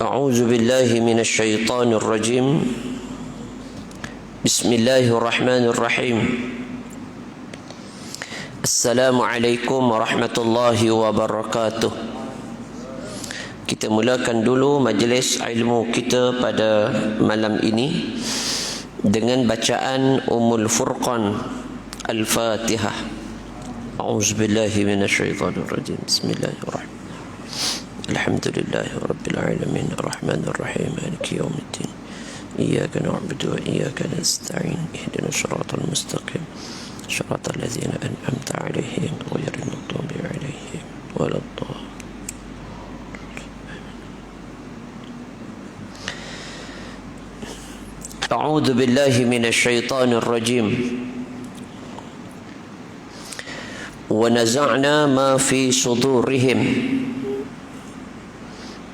أعوذ بالله من الشيطان الرجيم. بسم الله الرحمن الرحيم. السلام عليكم ورحمة الله وبركاته. Kita mulakan dulu majlis ilmu kita pada malam ini dengan bacaan Ummul Furqan Al-Fatihah. A'udzu billahi minasyaitonir rajim. Bismillahirrahmanirrahim. Alhamdulillahi rabbil alamin arrahmanir rahim maliki yaumiddin. Iyyaka na'budu wa iyyaka nasta'in. Ihdinas siratal mustaqim. Siratal ladzina an'amta 'alaihim ghairil maghdubi 'alaihim waladdallin. أعوذ بالله من الشيطان الرجيم. ونزعنا ما في صدورهم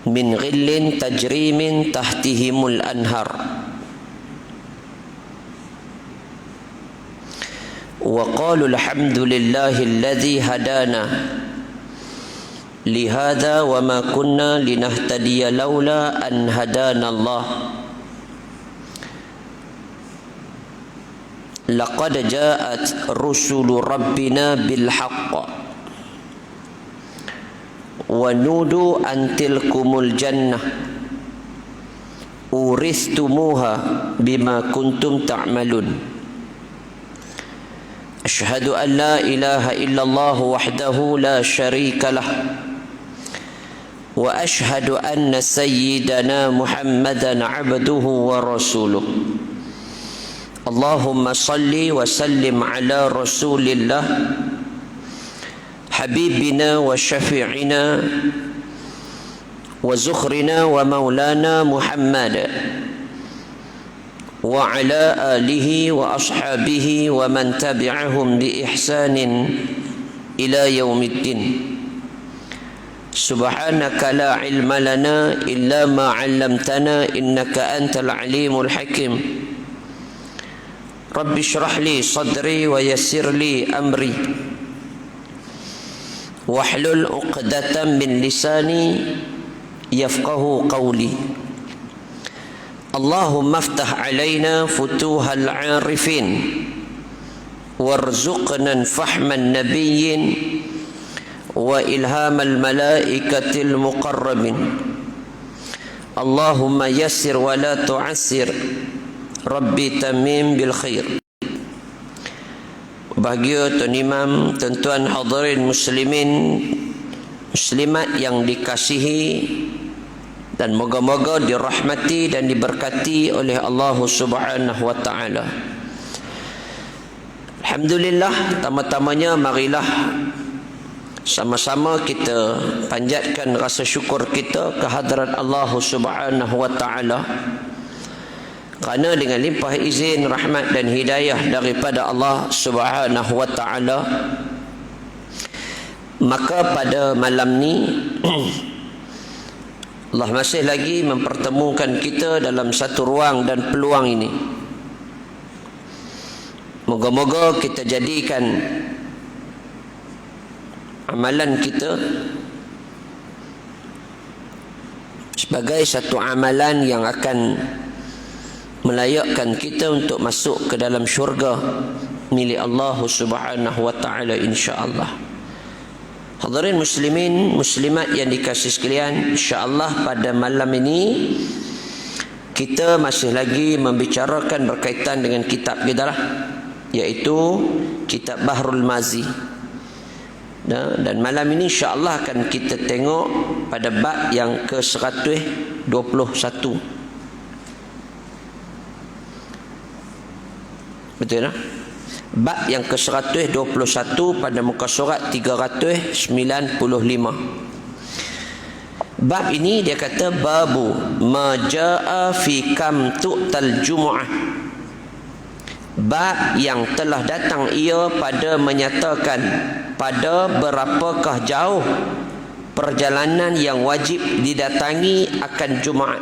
من غل تجري من تحتهم الأنهار وقالوا الحمد لله الذي هدانا لهذا وما كنا لنهتدي لولا أن هدانا الله لقد جاءت رسل ربنا بالحق ونودوا أن تلكم الجنة أورثتموها بما كنتم تعملون أشهد أن لا إله إلا الله وحده لا شريك له وأشهد أن سيدنا محمدا عبده ورسوله اللهم صل وسلم على رسول الله حبيبنا وشفيعنا وزخرنا ومولانا محمد وعلى آله وأصحابه ومن تبعهم بإحسان إلى يوم الدين سبحانك لا علم لنا إلا ما علمتنا إنك أنت العليم الحكيم رب اشرح لي صدري ويسر لي أمري واحلل عقدة من لساني يفقه قولي اللهم افتح علينا فتوح العارفين وارزقنا فهم النبيين وإلهام الملائكة المقربين اللهم يسر ولا تعسر Rabbi tamim bil khair. Bahagia Tuan Imam, tuan-tuan hadirin muslimin muslimat yang dikasihi dan moga-moga dirahmati dan diberkati oleh Allah Subhanahu wa taala. Alhamdulillah, pertama-tamanya marilah sama-sama kita panjatkan rasa syukur kita ke hadirat Allah Subhanahu wa taala. Kerana dengan limpah izin, rahmat dan hidayah daripada Allah Subhanahu wa taala, maka pada malam ni Allah masih lagi mempertemukan kita dalam satu ruang dan peluang ini. Moga-moga kita jadikan amalan kita sebagai satu amalan yang akan melayakkan kita untuk masuk ke dalam syurga milik Allah Subhanahu wa taala insya-Allah. Hadirin muslimin muslimat yang dikasihi sekalian, insya-Allah pada malam ini kita masih lagi membicarakan berkaitan dengan kitab kita lah, iaitu kitab Bahrul Mazi. Dan malam ini insya-Allah akan kita tengok pada bab yang ke-121. Betul tak? Bab yang ke-121 pada muka surat 395. Bab ini dia kata babu ma jaa fi kam tu'tal jumu'ah. Bab yang telah datang ia pada menyatakan pada berapakah jauh perjalanan yang wajib didatangi akan Jumaat.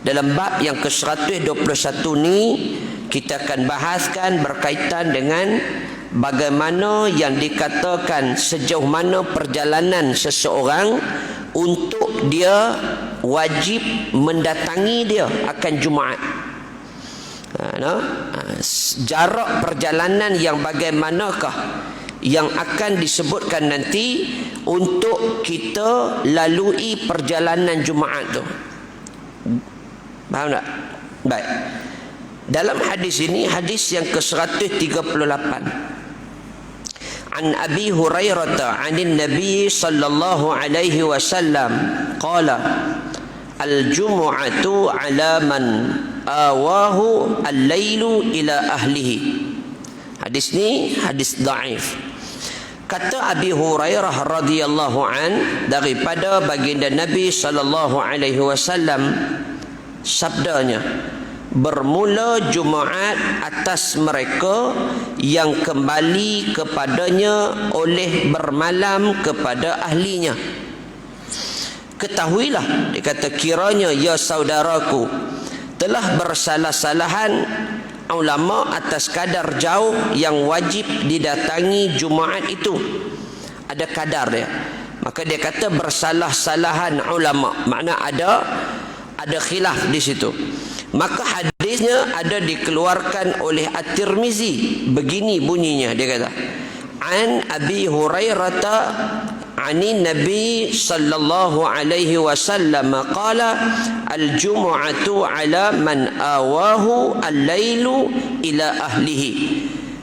Dalam bab yang ke-121 ni kita akan bahaskan berkaitan dengan bagaimana yang dikatakan sejauh mana perjalanan seseorang untuk dia wajib mendatangi dia akan Jumaat. Jarak perjalanan yang bagaimanakah yang akan disebutkan nanti untuk kita lalui perjalanan Jumaat tu. Faham tak? Baik. Dalam hadis ini, hadis yang ke-138. An Abi Hurairah 'anil Nabi sallallahu alaihi wasallam qala al-jumu'atu 'ala man awahu al-lailu ila ahlihi. Hadis ni hadis dhaif. Kata Abi Hurairah radhiyallahu an daripada baginda Nabi sallallahu alaihi wasallam, sabdanya, bermula Jumaat atas mereka yang kembali kepadanya oleh bermalam kepada ahlinya. Ketahuilah, dia kata, kiranya ya saudaraku, telah bersalah-salahan ulama atas kadar jauh yang wajib didatangi Jumaat itu. Ada kadar dia. Maka dia kata bersalah-salahan ulama, makna ada khilaf di situ. Maka hadisnya ada dikeluarkan oleh At-Tirmizi. Begini bunyinya, dia kata, an Abi Hurairah ani Nabi sallallahu alaihi wasallam qala al-jumu'atu ala man awahu al-lailu ila ahlihi.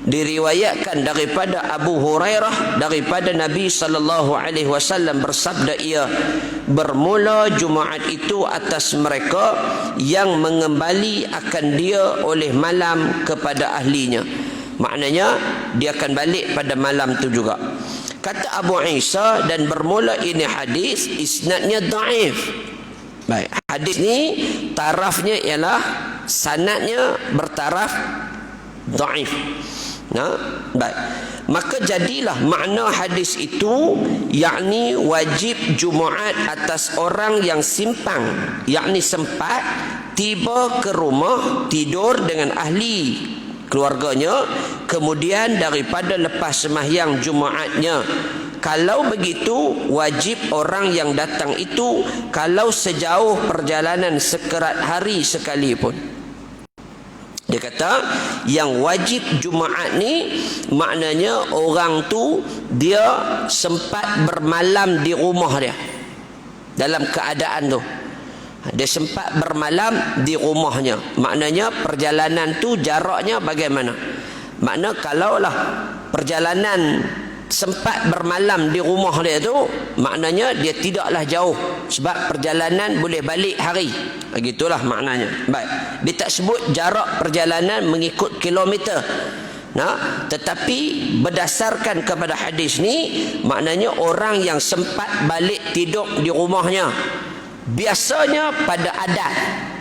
Diriwayatkan daripada Abu Hurairah daripada Nabi sallallahu alaihi wasallam bersabda, ia bermula Jumaat itu atas mereka yang mengembali akan dia oleh malam kepada ahlinya. Maknanya dia akan balik pada malam tu juga. Kata Abu Isa, dan bermula ini hadis isnadnya dhaif. Baik, hadis ni tarafnya ialah sanadnya bertaraf dhaif. Baik. Maka jadilah makna hadis itu yakni wajib Jumaat atas orang yang simpang, yakni sempat tiba ke rumah tidur dengan ahli keluarganya, kemudian daripada lepas sembahyang Jumaatnya. Kalau begitu, wajib orang yang datang itu kalau sejauh perjalanan sekerat hari sekalipun. Dia kata yang wajib Jumaat ni maknanya orang tu dia sempat bermalam di rumah dia. Dalam keadaan tu dia sempat bermalam di rumahnya. Maknanya perjalanan tu jaraknya bagaimana? Makna kalaulah perjalanan sempat bermalam di rumah dia tu, maknanya dia tidaklah jauh, sebab perjalanan boleh balik hari. Begitulah maknanya. Baik. Dia tak sebut jarak perjalanan mengikut kilometer. Tetapi berdasarkan kepada hadis ni, maknanya orang yang sempat balik tidur di rumahnya. Biasanya pada adat,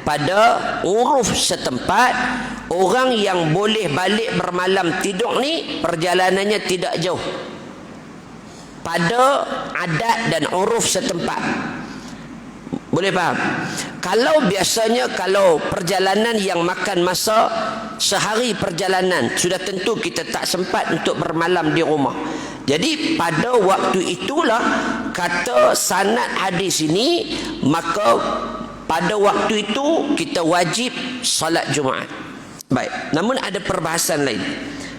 pada uruf setempat, orang yang boleh balik bermalam tidur ni perjalanannya tidak jauh. Pada adat dan uruf setempat. Boleh faham? Kalau biasanya, kalau perjalanan yang makan masa sehari perjalanan, sudah tentu kita tak sempat untuk bermalam di rumah. Jadi pada waktu itulah kata sanad hadis ini, maka pada waktu itu kita wajib salat Jumaat. Baik, namun ada perbahasan lain.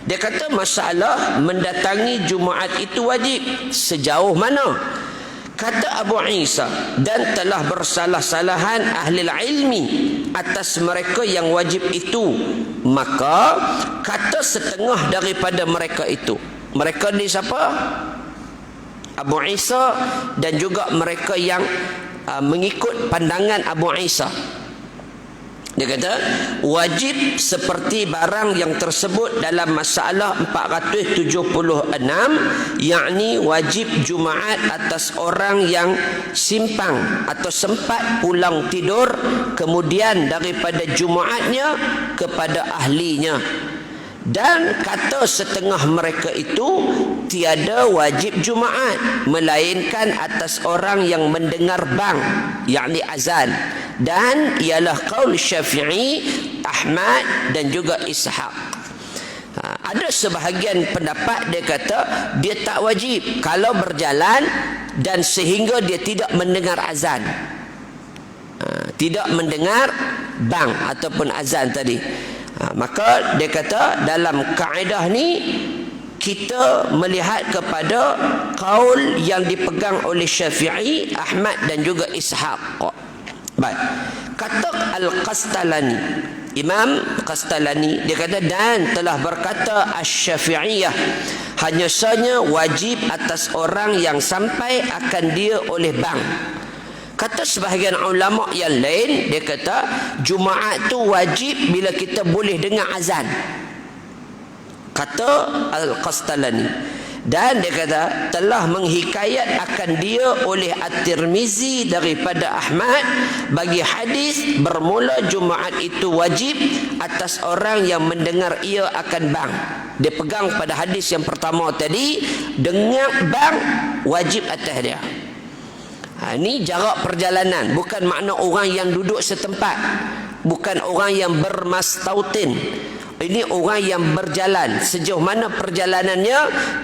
Dia kata masalah mendatangi Jumaat itu wajib sejauh mana? Kata Abu Isa, dan telah bersalah-salahan ahli ilmi atas mereka yang wajib itu. Maka kata setengah daripada mereka itu. Mereka ni siapa? Abu Isa dan juga mereka yang mengikut pandangan Abu Isa. Dia kata wajib seperti barang yang tersebut dalam masalah 476, yakni wajib Jumaat atas orang yang simpang atau sempat pulang tidur kemudian daripada Jumaatnya kepada ahlinya. Dan kata setengah mereka itu tiada wajib Jumaat melainkan atas orang yang mendengar bang, yakni azan, dan ialah qaul Syafi'i, Ahmad dan juga Ishaq. Ada sebahagian pendapat dia kata dia tak wajib kalau berjalan dan sehingga dia tidak mendengar azan. Tidak mendengar bang ataupun azan tadi. Maka dia kata dalam kaedah ni kita melihat kepada kaul yang dipegang oleh Syafi'i, Ahmad dan juga Ishaq. Baik. Kata Al-Qastalani, Imam Qastalani, dia kata dan telah berkata Asy-Syafi'iyah hanya saja wajib atas orang yang sampai akan dia oleh bang. Kata sebahagian ulama yang lain, dia kata Jumaat tu wajib bila kita boleh dengar azan. Kata Al-Qastalani. Dan dia kata telah menghikayat akan dia oleh At-Tirmizi daripada Ahmad bagi hadis bermula Jumaat itu wajib atas orang yang mendengar ia akan bang. Dia pegang pada hadis yang pertama tadi, dengar bang wajib atas dia. Ini jarak perjalanan, bukan makna orang yang duduk setempat, bukan orang yang bermastautin. Ini orang yang berjalan. Sejauh mana perjalanannya,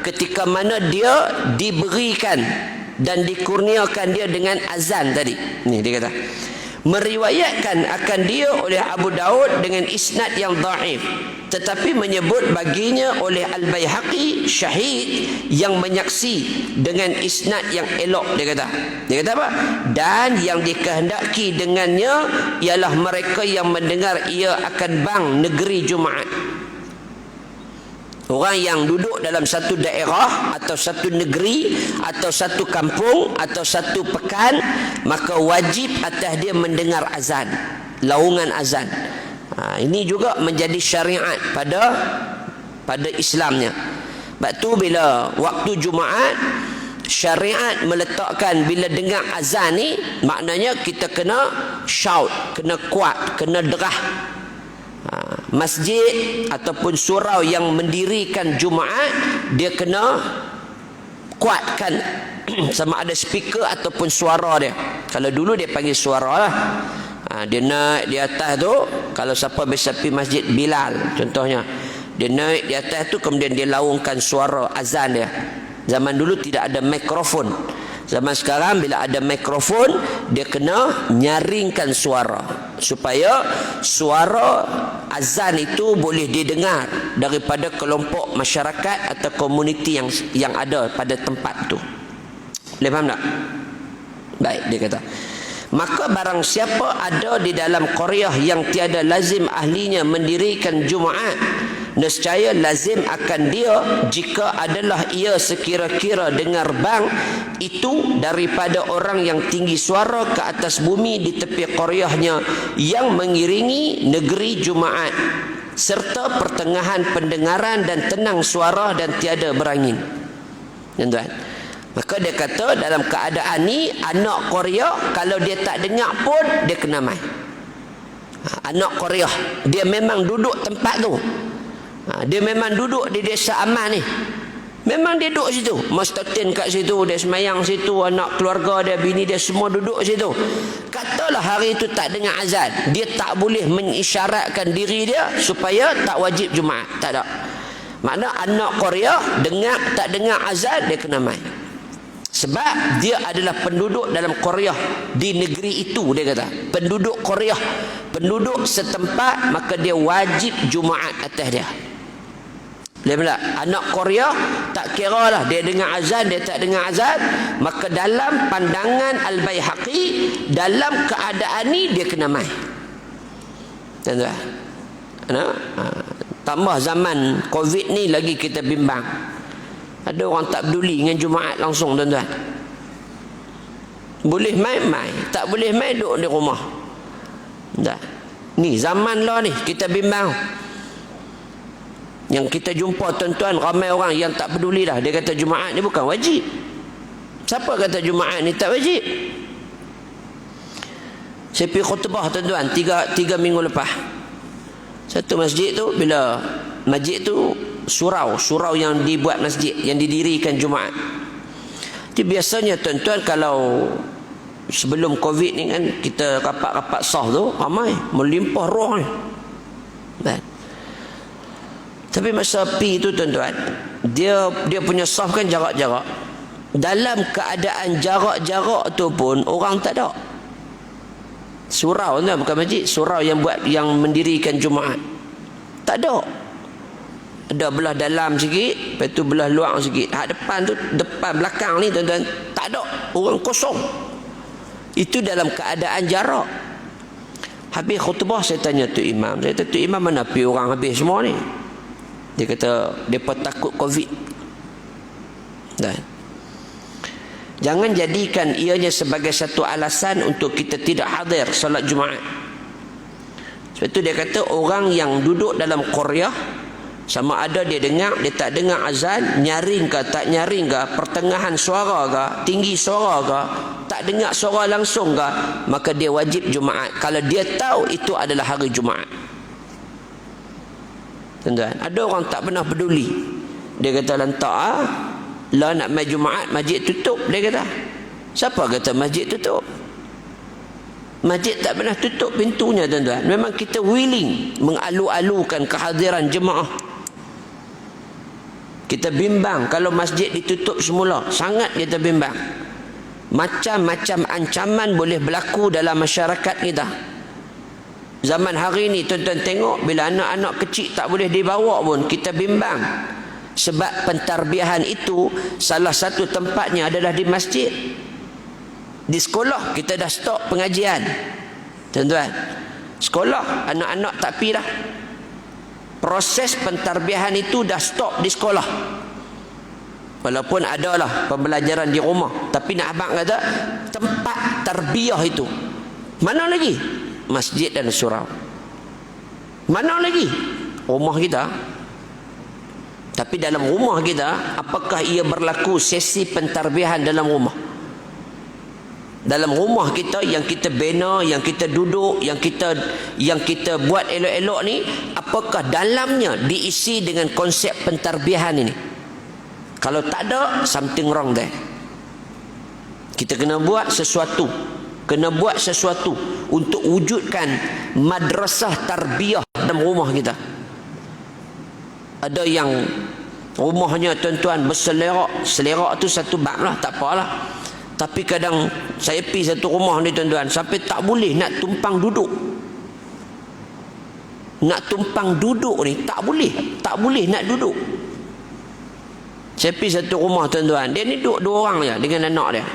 ketika mana dia diberikan dan dikurniakan dia dengan azan tadi. Ni dia kata meriwayatkan akan dia oleh Abu Daud dengan isnad yang dhaif, tetapi menyebut baginya oleh Al-Baihaqi syahid yang menyaksi dengan isnad yang elok. Dia kata apa? Dan yang dikehendaki dengannya ialah mereka yang mendengar ia akan bang negeri Jumaat. Orang yang duduk dalam satu daerah atau satu negeri atau satu kampung atau satu pekan, maka wajib atas dia mendengar azan, laungan azan. Ini juga menjadi syariat pada Islamnya. Sebab tu bila waktu Jumaat, syariat meletakkan bila dengar azan ni, maknanya kita kena shout, kena kuat, kena derah. Masjid ataupun surau yang mendirikan Jumaat, dia kena kuatkan sama ada speaker ataupun suara dia. Kalau dulu dia panggil suara lah. Dia naik di atas tu, kalau siapa biasa pergi Masjid Bilal contohnya, dia naik di atas tu kemudian dia laungkan suara azan dia. Zaman dulu tidak ada mikrofon. Zaman sekarang bila ada mikrofon, dia kena nyaringkan suara supaya suara azan itu boleh didengar daripada kelompok masyarakat atau komuniti yang ada pada tempat tu. Boleh faham tak? Baik, dia kata maka barang siapa ada di dalam qaryah yang tiada lazim ahlinya mendirikan Jumaat, nescaya lazim akan dia jika adalah ia sekira-kira dengar bang itu daripada orang yang tinggi suara ke atas bumi di tepi qaryahnya yang mengiringi negeri Jumaat, serta pertengahan pendengaran dan tenang suara dan tiada berangin. Tuan-tuan, maka dia kata dalam keadaan ni anak qaryah kalau dia tak dengar pun dia kena mai. Anak qaryah dia memang duduk tempat tu. Dia memang duduk di desa aman ni. Memang dia duduk situ. Mustaqim kat situ, dia semayang situ, anak keluarga dia, bini dia semua duduk situ. Katalah hari itu tak dengar azan, dia tak boleh mengisyaratkan diri dia supaya tak wajib Jumaat. Tak ada. Makna anak qaryah dengar tak dengar azan, dia kena mai. Sebab dia adalah penduduk dalam qaryah di negeri itu, dia kata. Penduduk qaryah, penduduk setempat, maka dia wajib Jumaat atas dia. Boleh tak? Anak qaryah tak kira lah dia dengar azan, dia tak dengar azan, maka dalam pandangan Al-Baihaqi, dalam keadaan ni dia kena mai. Tuan-tuan, tambah zaman Covid ni lagi kita bimbang. Ada orang tak peduli dengan Jumaat langsung, tuan-tuan. Boleh mai, mai. Tak boleh mai, duduk di rumah. Tak. Ni zaman lah ni, kita bimbang. Yang kita jumpa tuan-tuan, ramai orang yang tak peduli dah. Dia kata Jumaat ni bukan wajib. Siapa kata Jumaat ni tak wajib? Saya pergi khutbah tuan-tuan, tiga minggu lepas. Satu masjid tu, bila masjid tu surau yang dibuat masjid, yang didirikan Jumaat. Jadi biasanya tuan-tuan kalau sebelum Covid ni kan, kita rapat-rapat sah tu ramai, melimpah ruang ni. Tapi masa pi tu tuan-tuan, dia punya saf kan jarak-jarak. Dalam keadaan jarak-jarak tu pun orang tak ada. Surau tu bukan masjid, surau yang mendirikan Jumaat. Tak ada. Ada belah dalam sikit, lepas tu belah luar sikit. Hak depan tu, depan belakang ni tuan-tuan, tak ada. Orang kosong. Itu dalam keadaan jarak. Habis khutbah saya tanya tu imam. Saya kata, tu imam mana pergi orang habis semua ni? Dia kata, mereka takut COVID. Dan jangan jadikan ianya sebagai satu alasan untuk kita tidak hadir solat Jumaat. Sebab itu dia kata, orang yang duduk dalam qaryah, sama ada dia dengar, dia tak dengar azan, nyaring ke tak nyaring ke, pertengahan suara ke, tinggi suara ke, tak dengar suara langsung ke, maka dia wajib Jumaat kalau dia tahu itu adalah hari Jumaat. Tuan-tuan, ada orang tak pernah peduli. Dia kata, lantak lah nak main Jumaat, masjid tutup. Dia kata, siapa kata masjid tutup? Masjid tak pernah tutup pintunya tuan-tuan. Memang kita willing mengalu-alukan kehadiran jemaah. Kita bimbang kalau masjid ditutup semula. Sangat kita bimbang. Macam-macam ancaman boleh berlaku dalam masyarakat kita. Zaman hari ni tuan-tuan tengok, bila anak-anak kecil tak boleh dibawa pun kita bimbang. Sebab pentarbiahan itu salah satu tempatnya adalah di masjid. Di sekolah kita dah stop pengajian. Tuan-tuan, sekolah anak-anak tak pergi dah. Proses pentarbiahan itu dah stop di sekolah. Walaupun adalah pembelajaran di rumah, tapi nak abang kata tempat tarbiyah itu mana lagi? Masjid dan surau. Mana lagi? Rumah kita. Tapi dalam rumah kita, apakah ia berlaku sesi pentarbiahan dalam rumah? Dalam rumah kita yang kita bina, yang kita duduk, yang kita buat elok-elok ni, apakah dalamnya diisi dengan konsep pentarbiahan ini? Kalau tak ada, something wrong there. Kita kena buat sesuatu. Kena buat sesuatu untuk wujudkan madrasah tarbiyah dalam rumah kita. Ada yang rumahnya tuan-tuan berselerak. Selerak tu satu bab lah, tak apalah. Tapi kadang saya pergi satu rumah ni tuan-tuan, sampai tak boleh nak tumpang duduk. Nak tumpang duduk ni tak boleh. Tak boleh nak duduk. Saya pergi satu rumah tuan-tuan, dia ni duduk dua orang je dengan anak dia.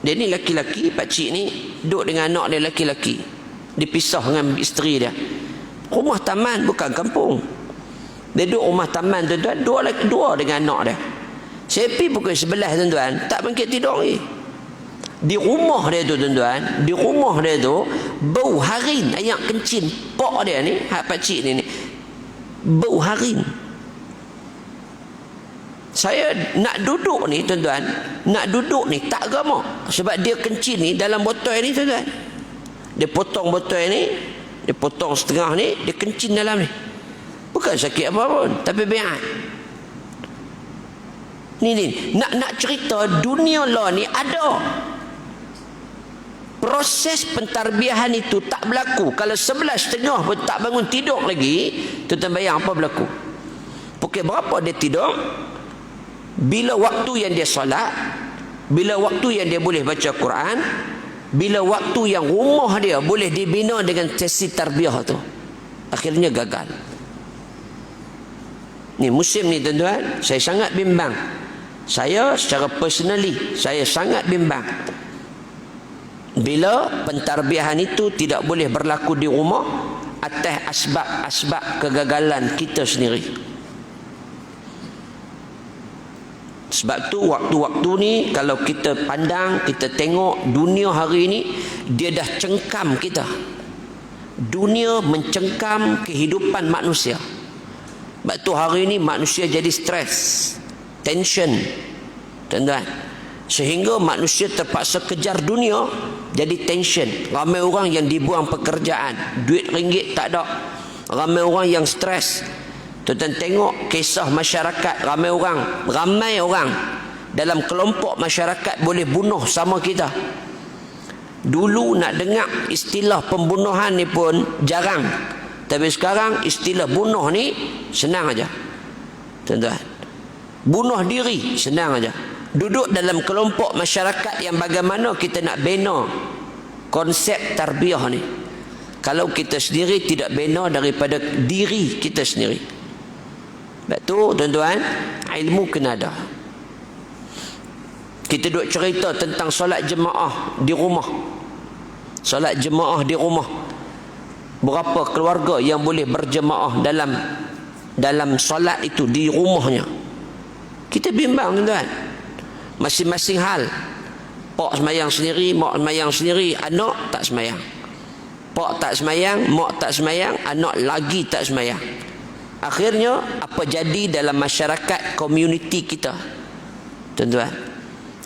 Dia ni laki-laki, pakcik ni duduk dengan anak dia laki-laki. Dipisah dengan isteri dia. Rumah taman, bukan kampung. Dia duduk rumah taman tuan-tuan, dua dengan anak dia. Saya pergi pukul 11 tuan-tuan, tak bangkit tidur lagi. Di rumah dia tu tuan-tuan, di rumah dia tu bau harin, ayak kencing pak dia ni, hak pakcik ni bau harin. Saya nak duduk ni tuan-tuan, nak duduk ni tak gama. Sebab dia kencing ni dalam botol ni tuan-tuan. Dia potong botol ni, dia potong setengah ni, dia kencing dalam ni. Bukan sakit apa pun, tapi biar. Ni nak cerita dunia lah ni ada. Proses pentarbiahan itu tak berlaku kalau 11.30 pun tak bangun tidur lagi. Tuan-tuan bayang apa berlaku? Pukul berapa dia tidur? Bila waktu yang dia solat, bila waktu yang dia boleh baca Quran, bila waktu yang rumah dia boleh dibina dengan sesi tarbiyah tu, akhirnya gagal. Ni musim ni tuan-tuan, saya sangat bimbang. Saya secara personally, saya sangat bimbang bila pentarbiahan itu tidak boleh berlaku di rumah atas asbab-asbab kegagalan kita sendiri. Sebab tu waktu-waktu ni kalau kita pandang, kita tengok dunia hari ni, dia dah cengkam kita. Dunia mencengkam kehidupan manusia. Sebab tu hari ni manusia jadi stres, tension, tuan-tuan. Sehingga manusia terpaksa kejar dunia, jadi tension. Ramai orang yang dibuang pekerjaan, duit ringgit tak ada. Ramai orang yang stres. Tuan-tuan tengok kisah masyarakat, ramai orang dalam kelompok masyarakat boleh bunuh sama kita. Dulu nak dengar istilah pembunuhan ni pun jarang. Tapi sekarang istilah bunuh ni senang aja. Tuan-tuan. Bunuh diri senang aja. Duduk dalam kelompok masyarakat yang bagaimana kita nak bina konsep tarbiyah ni. Kalau kita sendiri tidak bina daripada diri kita sendiri. Sebab tu tuan-tuan, ilmu kena ada. Kita duk cerita tentang solat jemaah di rumah. Solat jemaah di rumah. Berapa keluarga yang boleh berjemaah dalam solat itu di rumahnya. Kita bimbang tuan-tuan. Masing-masing hal. Pak semayang sendiri, mak semayang sendiri, anak tak semayang. Pak tak semayang, mak tak semayang, anak lagi tak semayang. Akhirnya apa jadi dalam masyarakat komuniti kita? Tuan-tuan,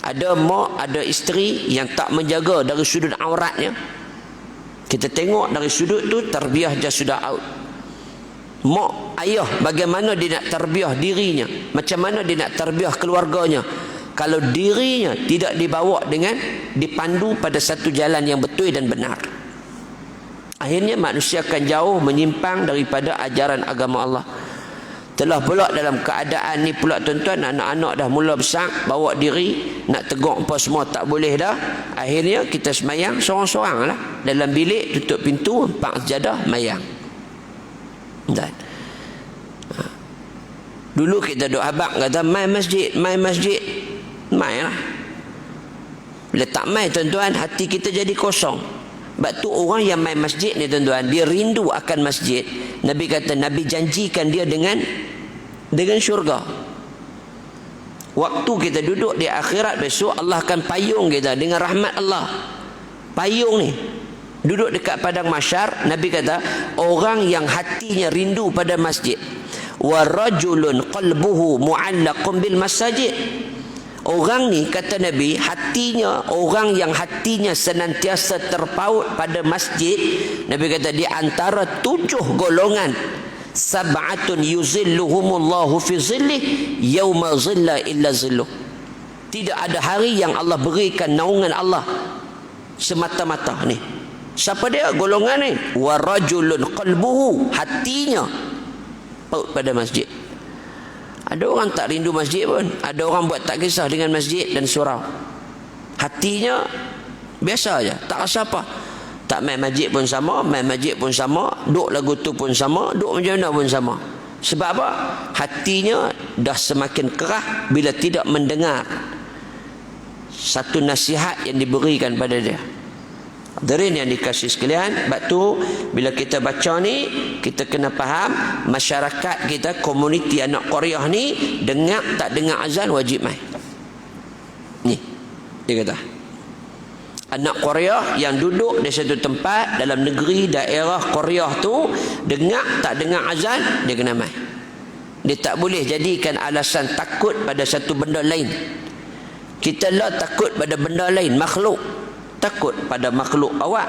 ada mak, ada isteri yang tak menjaga dari sudut auratnya. Kita tengok dari sudut tu tarbiyah dia sudah out. Mak, ayah bagaimana dia nak tarbiyah dirinya, macam mana dia nak tarbiyah keluarganya, kalau dirinya tidak dibawa dengan dipandu pada satu jalan yang betul dan benar. Akhirnya manusia akan jauh menyimpang daripada ajaran agama Allah. Telah pula dalam keadaan ni pula tuan-tuan, anak-anak dah mula besar, bawa diri, nak tegur apa semua tak boleh dah. Akhirnya kita semayang seorang-seorang lah. Dalam bilik, tutup pintu, 4 sejadah, mayang. Dan dulu kita duk abang kata, mai masjid, mai masjid. Mai lah. Bila tak mai tuan-tuan, hati kita jadi kosong. Sebab tu orang yang mai masjid ni tuan-tuan, dia rindu akan masjid. Nabi kata, Nabi janjikan dia dengan syurga. Waktu kita duduk di akhirat besok, Allah akan payung kita dengan rahmat Allah. Payung ni duduk dekat padang mahsyar. Nabi kata, orang yang hatinya rindu pada masjid, wa rajulun qalbuhu mu'allaqun bil masajid. Orang ni kata Nabi, hatinya, orang yang hatinya senantiasa terpaut pada masjid, Nabi kata di antara 7 golongan, sab'atun yuzilluhumullahu fi zillih yauma zilla illa zilluh. Tidak ada hari yang Allah berikan naungan Allah semata-mata ni. Siapa dia golongan ni? Wa rajulun qalbuhu, hatinya paut pada masjid. Ada orang tak rindu masjid pun, ada orang buat tak kisah dengan masjid dan surau. Hatinya biasa aja, tak rasa apa. Tak main masjid pun sama, main masjid pun sama, duk lagu tu pun sama, duk macam mana pun sama. Sebab apa? Hatinya dah semakin kerah bila tidak mendengar satu nasihat yang diberikan pada dia. Hadirin yang dikasih sekalian, sebab tu bila kita baca ni, kita kena faham masyarakat kita, komuniti anak Korea ni, dengar tak dengar azan wajib mai. Ni dia kata, anak Korea yang duduk di satu tempat dalam negeri daerah Korea tu, dengar tak dengar azan, dia kena mai. Dia tak boleh jadikan alasan takut pada satu benda lain. Kita lah takut pada benda lain, makhluk. Takut pada makhluk awak.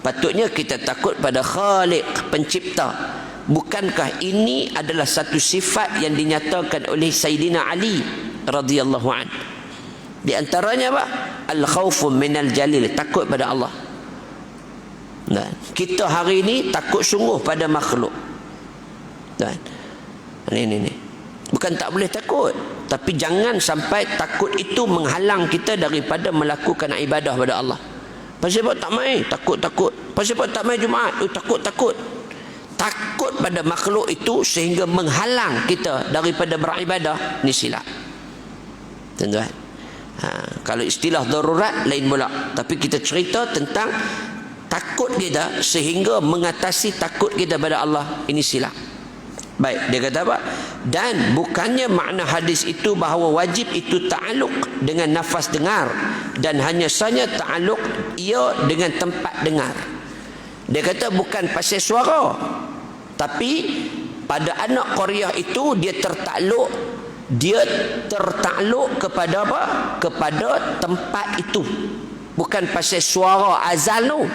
Patutnya kita takut pada Khaliq, pencipta. Bukankah ini adalah satu sifat yang dinyatakan oleh Sayyidina Ali radhiyallahu an? Di antaranya apa? Al-khawfu minal jalil, takut pada Allah. Dan kita hari ini takut sungguh pada makhluk. Dan ini. Bukan tak boleh takut, tapi jangan sampai takut itu menghalang kita daripada melakukan ibadah pada Allah. Pasal apa tak mai? Takut. Pasal apa tak mai Jumaat? Takut. Takut pada makhluk itu sehingga menghalang kita daripada beribadah, ni silap. Tuan-tuan. Kalau istilah darurat lain pula, tapi kita cerita tentang takut kita sehingga mengatasi takut kita pada Allah, ini silap. Baik, dia kata apa? Dan bukannya makna hadis itu bahawa wajib itu ta'aluk dengan nafas dengar, dan hanya saja ta'aluk ia dengan tempat dengar. Dia kata bukan pasal suara, tapi pada anak Korea itu dia tertakluk kepada apa? Kepada tempat itu. Bukan pasal suara azan tu.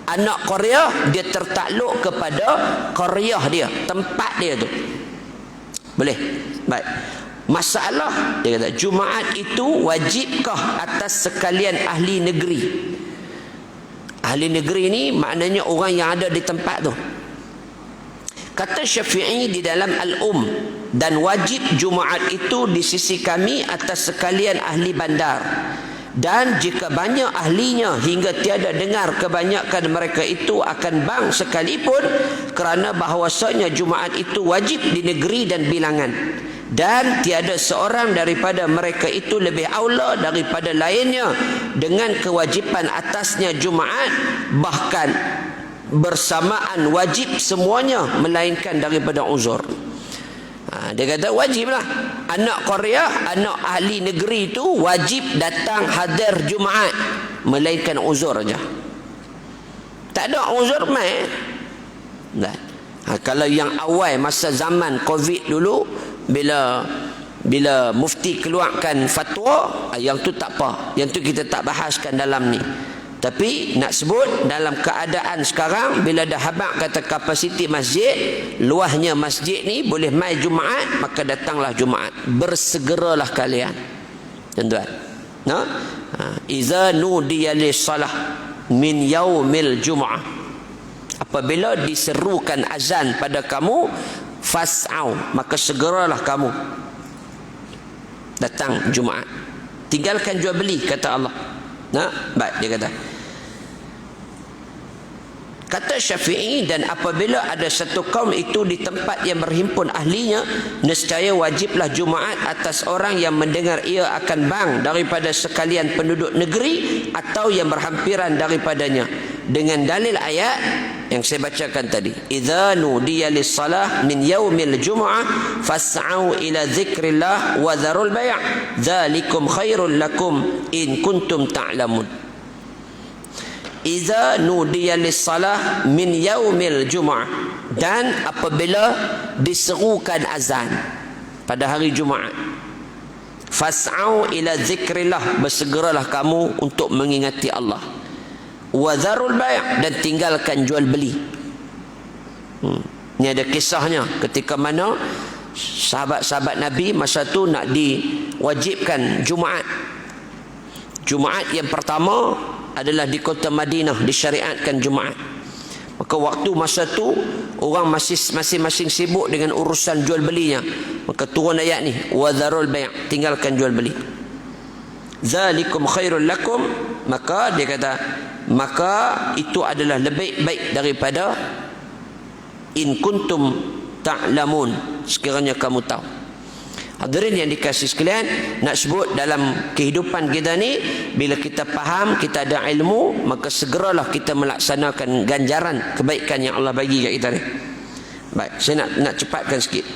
Anak Korea dia tertakluk kepada Korea dia, tempat dia tu. Boleh? Baik. Masalah dia kata, Jumaat itu wajibkah atas sekalian ahli negeri? Ahli negeri ni maknanya orang yang ada di tempat tu. Kata Syafi'i di dalam dan wajib Jumaat itu di sisi kami atas sekalian ahli bandar. Dan jika banyak ahlinya hingga tiada dengar kebanyakan mereka itu akan bang sekalipun, kerana bahawasanya Jumaat itu wajib di negeri dan bilangan. Dan tiada seorang daripada mereka itu lebih aula daripada lainnya dengan kewajipan atasnya Jumaat, bahkan bersamaan wajib semuanya melainkan daripada uzur. Dia kata wajiblah anak qaryah, anak ahli negeri itu wajib datang hadir Jumaat melainkan uzur aja. Tak ada uzur mai. Kalau yang awal masa zaman Covid dulu, bila mufti keluarkan fatwa, yang tu tak apa, yang tu kita tak bahaskan dalam ni. Tapi nak sebut dalam keadaan sekarang, bila dah habaq kata kapasiti masjid, luahnya masjid ni boleh mai Jumaat, maka datanglah Jumaat. Bersegeralah kalian, tuan-tuan. Iza nudiya lis-salah min yaumil Jum'ah, apabila diserukan azan pada kamu, fas'au, maka segeralah kamu datang Jumaat. Tinggalkan jual beli, kata Allah. Baik, dia kata Syafi'i, dan apabila ada satu kaum itu di tempat yang berhimpun ahlinya, nescaya wajiblah Jumaat atas orang yang mendengar ia akan bang daripada sekalian penduduk negeri atau yang berhampiran daripadanya, dengan dalil ayat yang saya bacakan tadi, idza nudiya lis-salah min yaumil jumu'ah fas'au ila dzikrillah wa dzarul bai', dzalikum khairul lakum in kuntum ta'lamun. Iza nudiya lis-salah min yaumil Jum'ah, dan apabila diserukan azan pada hari Jumaat, fas'au ila zikrillah, bersegeralah kamu untuk mengingati Allah, wa dzarul bai', dan tinggalkan jual beli. Ini ada kisahnya ketika mana sahabat-sahabat Nabi masa tu nak diwajibkan Jumaat. Jumaat yang pertama adalah di kota Madinah disyariatkan Jumaat. Maka waktu masa tu orang masing-masing sibuk dengan urusan jual belinya. Maka turun ayat ni, wa dzarul bai', tinggalkan jual beli. Zalikum khairul lakum, maka dia kata, maka itu adalah lebih baik daripada in kuntum ta'lamun, sekiranya kamu tahu. Hadirin yang dikasihi sekalian, nak sebut dalam kehidupan kita ni, bila kita faham, kita ada ilmu, maka segeralah kita melaksanakan ganjaran kebaikan yang Allah bagi kat kita ni. Baik, saya nak cepatkan sikit.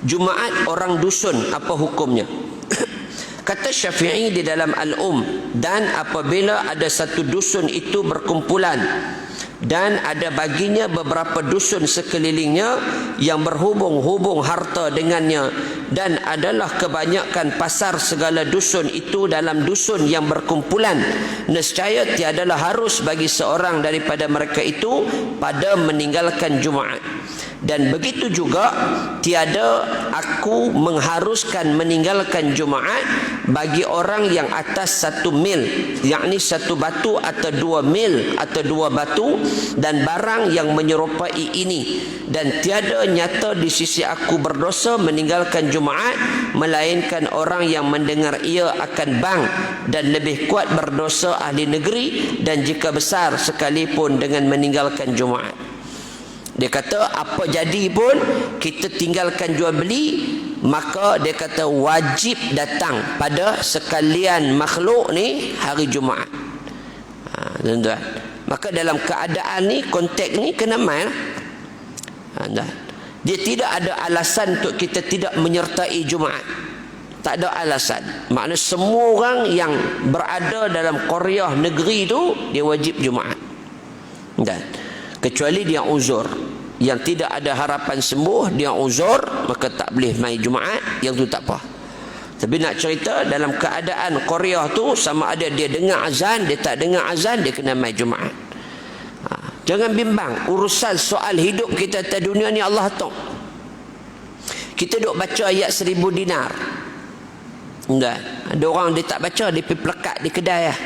Jumaat orang dusun, apa hukumnya? Kata Syafi'i di dalam dan apabila ada satu dusun itu berkumpulan dan ada baginya beberapa dusun sekelilingnya yang berhubung-hubung harta dengannya, dan adalah kebanyakan pasar segala dusun itu dalam dusun yang berkumpulan, nescaya tiadalah harus bagi seorang daripada mereka itu pada meninggalkan Jumaat. Dan begitu juga tiada aku mengharuskan meninggalkan Jumaat bagi orang yang atas 1 mil, yakni 1 batu atau 2 mil atau 2 batu, dan barang yang menyerupai ini. Dan tiada nyata di sisi aku berdosa meninggalkan Jumaat, melainkan orang yang mendengar ia akan bang, dan lebih kuat berdosa ahli negeri, dan jika besar sekalipun dengan meninggalkan Jumaat. Dia kata apa jadi pun kita tinggalkan jual beli, maka dia kata wajib datang pada sekalian makhluk ni hari Jumaat. Tuan-tuan, maka dalam keadaan ni, konteks ni kena mai lah. Dia tidak ada alasan untuk kita tidak menyertai Jumaat. Tak ada alasan. Maknanya semua orang yang berada dalam qaryah negeri itu, dia wajib Jumaat. Dan kecuali dia uzur, yang tidak ada harapan sembuh, dia uzur, maka tak boleh mai Jumaat, yang tu tak apa. Tapi nak cerita dalam keadaan qaryah tu, sama ada dia dengar azan, dia tak dengar azan, dia kena mai Jumaat. Jangan bimbang, urusan soal hidup kita atas dunia ni Allah tahu. Kita duk baca ayat 1000 dinar. Ada orang dia tak baca, dia pergi pelekat di kedai lah.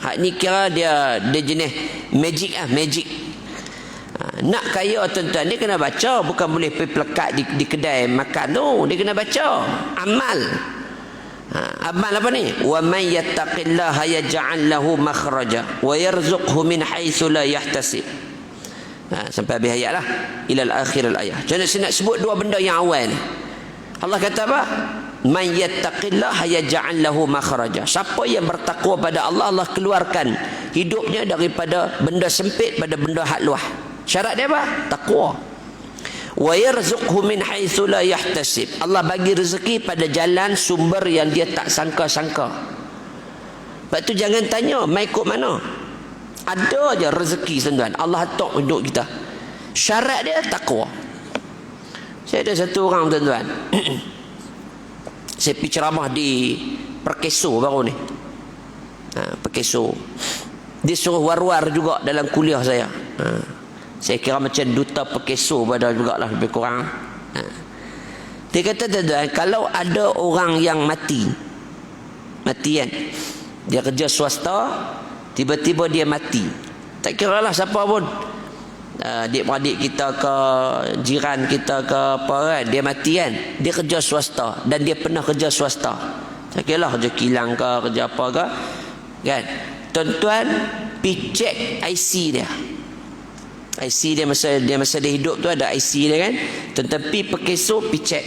Hak ni kira dia jenis magic lah, magic. Nak kaya tuan-tuan, dia kena baca, bukan boleh pergi pelekat di kedai makan tu. Dia kena baca, amal. Amal apa ni? Wa may yattaqillaha yaj'al lahu makhraja wa yarzuqhu min haitsu la yahtasib. Sampai habis ayat lah, ila al-akhir al-ayat. Jadi saya nak sebut dua benda yang awal ni. Allah kata apa? Man yattaqillaha yaj'al lahu makhraja. Siapa yang bertakwa pada Allah, Allah keluarkan hidupnya daripada benda sempit pada benda hak luah. Syarat dia apa? Takwa. Wa yarzuqhu min haitsu la yahtasib. Allah bagi rezeki pada jalan sumber yang dia tak sangka-sangka. Sebab tu jangan tanya mai ikut mana. Ada je rezeki tuan-tuan. Allah atok hidup kita. Syarat dia takwa. Saya ada satu orang tuan-tuan. Saya pergi ceramah di Perkeso baru ni. Perkeso. Dia suruh war-war juga dalam kuliah saya. Saya kira macam duta Perkeso pada jugalah lebih kurang. Dia kata tuan-tuan, kalau ada orang yang mati kan, dia kerja swasta, tiba-tiba dia mati, tak kira lah siapa pun, adik-beradik kita ke, jiran kita ke apa kan, dia mati kan, dia kerja swasta dan dia pernah kerja swasta, tak kira lah kerja kilang ke, kerja apa ke kan, tuan-tuan pergi cek IC dia. IC dia masa dia hidup tu ada IC dia kan. Tuan-tuan pergi Perkeso, pergi cek.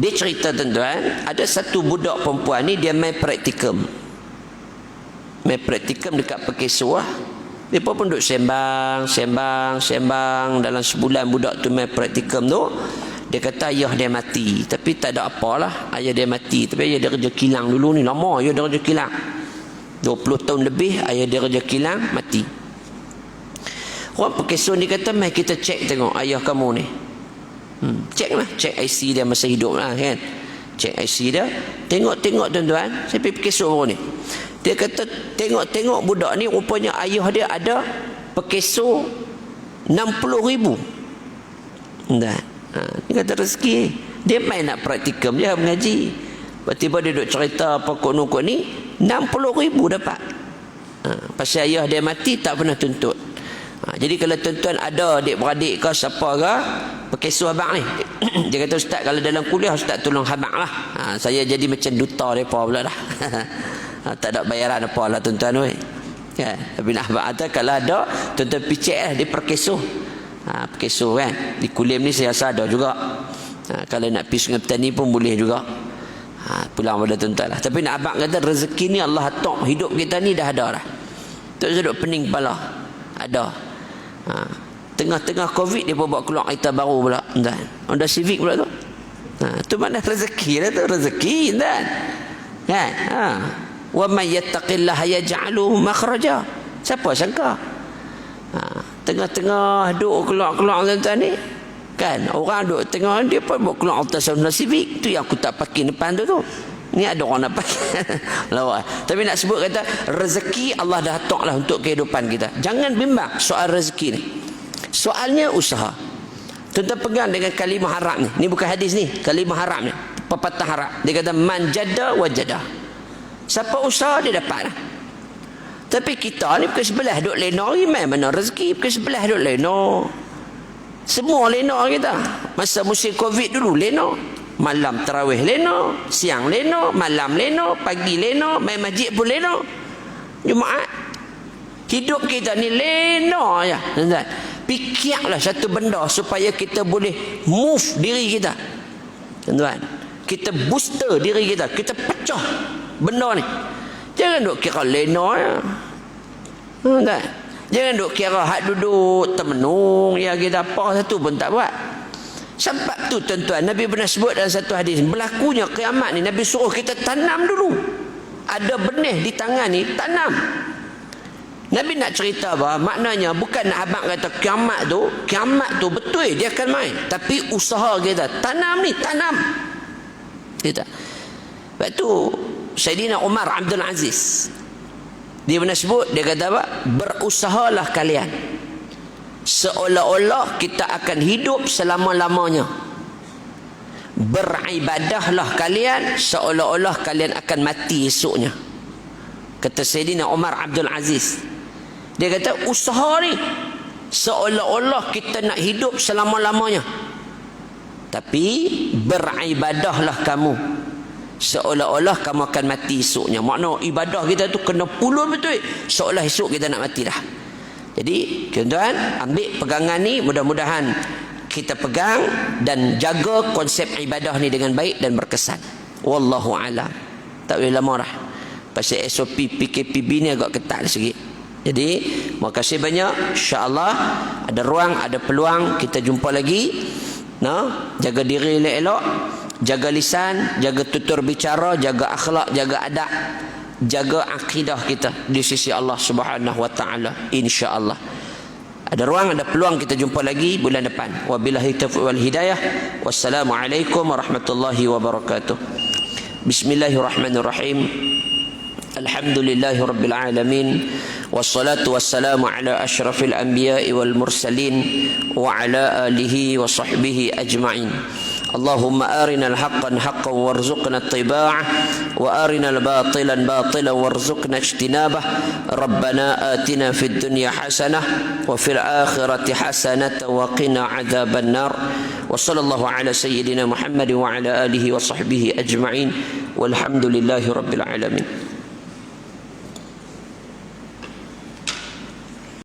Dia cerita tuan-tuan, ada satu budak perempuan ni dia main praktikum. Main praktikum dekat Perkeso lah. Dia pun duduk sembang dalam sebulan budak tu main praktikum tu. Dia kata ayah dia mati, tapi tak ada apalah ayah dia mati, tapi ayah dia kerja kilang dulu ni, lama ayah dia kerja kilang. 20 tahun lebih ayah dia kerja kilang, mati. Orang Perkeso ni kata, mai kita cek tengok ayah kamu ni. Cek lah, cek IC dia masa hidup lah kan. Cek IC dia, tengok tuan-tuan, saya pergi Perkeso baru ni. Dia kata, tengok budak ni rupanya ayah dia ada Perkeso 60,000. Dia kata rezeki. Dia main nak praktikum je mengaji. Tiba-tiba dia duduk cerita apa kok ni, 60,000 dapat. Pasal ayah dia mati tak pernah tuntut. Jadi kalau tuan-tuan ada adik-beradik ke siapa ke Perkeso abang ni, dia kata ustaz kalau dalam kuliah ustaz tolong abang lah. Saya jadi macam duta mereka pula dah. Tak ada bayaran apa lah tuan-tuan weh. Ya, tapi nak abang kata kalau ada tuan-tuan pergi cek lah di Perkeso. Perkeso kan di Kulim ni saya rasa ada juga. Kalau nak pergi Sungai Petani pun boleh juga. Pulang pada tuan-tuan lah. Tapi nak abang kata rezeki ni Allah atok, hidup kita ni dah ada dah. Tak usah duduk pening kepala. Ada. Tengah-tengah Covid dia pun buat keluar kereta baru pula tuan. Honda Civic pula tu. Tu mana rezeki lah tu, rezeki tuan. Kan? Wa may yattaqillaha yaj'alu makhraja. Siapa sangka? Tengah-tengah duk keluar-keluar tuan ni. Kan? Orang duk tengah dia pun buat keluar atas Honda Civic. Tu yang aku tak parking depan tu. Ni ada orang nak pakai. Lawak. Tapi nak sebut kata rezeki Allah dah atok lah untuk kehidupan kita. Jangan bimbang soal rezeki ni. Soalnya usaha. Tuan-tuan pegang dengan kalimah harap ni. Ni bukan hadis ni, kalimah harap ni. Pepatah harap. Dia kata man jada wajada. Siapa usaha dia dapat lah. Tapi kita ni bukan sebelah duk lena lagi, mana rezeki bukan sebelah duk lena. Semua lena kita. Masa musim Covid dulu lena. Malam tarawih lena, siang lena, malam lena, pagi lena, main masjid pun lena. Jumaat. Hidup kita ni lena je. Tuan-tuan, fikirlah satu benda supaya kita boleh move diri kita. Tuan-tuan, kita booster diri kita, kita pecah benda ni. Jangan duk kira lena ya. Tuan-tuan, jangan duk kira hak duduk termenung ya kita apa satu pun tak buat. Sebab tu tuan-tuan, Nabi pernah sebut dalam satu hadis, berlakunya kiamat ni Nabi suruh kita tanam dulu. Ada benih di tangan ni, tanam. Nabi nak cerita apa? Maknanya bukan nak abang kata kiamat tu betul dia akan main. Tapi usaha kita, tanam ni, tanam. Kita. Sebab tu Sayyidina Umar Abdul Aziz, dia pernah sebut, dia kata apa? Berusahalah kalian seolah-olah kita akan hidup selama-lamanya. Beribadahlah kalian seolah-olah kalian akan mati esoknya. Kata Sayyidina Umar Abdul Aziz. Dia kata usaha ni seolah-olah kita nak hidup selama-lamanya. Tapi beribadahlah kamu seolah-olah kamu akan mati esoknya. Makna ibadah kita tu kena puluh betul, seolah esok kita nak mati dah. Jadi tuan-tuan, ambil pegangan ni, mudah-mudahan kita pegang dan jaga konsep ibadah ni dengan baik dan berkesan. Wallahu a'lam. Tak boleh lama dah. Pasal SOP PKPB ni agak ketat sikit. Jadi, terima kasih banyak. InsyaAllah ada ruang, ada peluang kita jumpa lagi. Jaga diri elok-elok, jaga lisan, jaga tutur bicara, jaga akhlak, jaga adab, jaga akidah kita di sisi Allah Subhanahu wa taala, insya-Allah. Ada ruang, ada peluang kita jumpa lagi bulan depan. Wabillahi taufiq wal hidayah. Wassalamualaikum warahmatullahi wabarakatuh. Bismillahirrahmanirrahim. Alhamdulillahirabbil alamin. Wassalatu wassalamu ala asyrafil anbiya'i wal mursalin wa ala alihi wa sahbihi ajma'in. Allahumma arina al-haqqan haqqan warzuqna ittiba'ah wa arina al-batilan batilan warzuqna ijtinabah. Rabbana atina fid dunya hasanah wa fil akhirati hasanah wa qina adzaban nar. Wa sallallahu ala sayyidina Muhammad wa ala alihi wa sahbihi ajma'in. Walhamdulillahi rabbil alamin.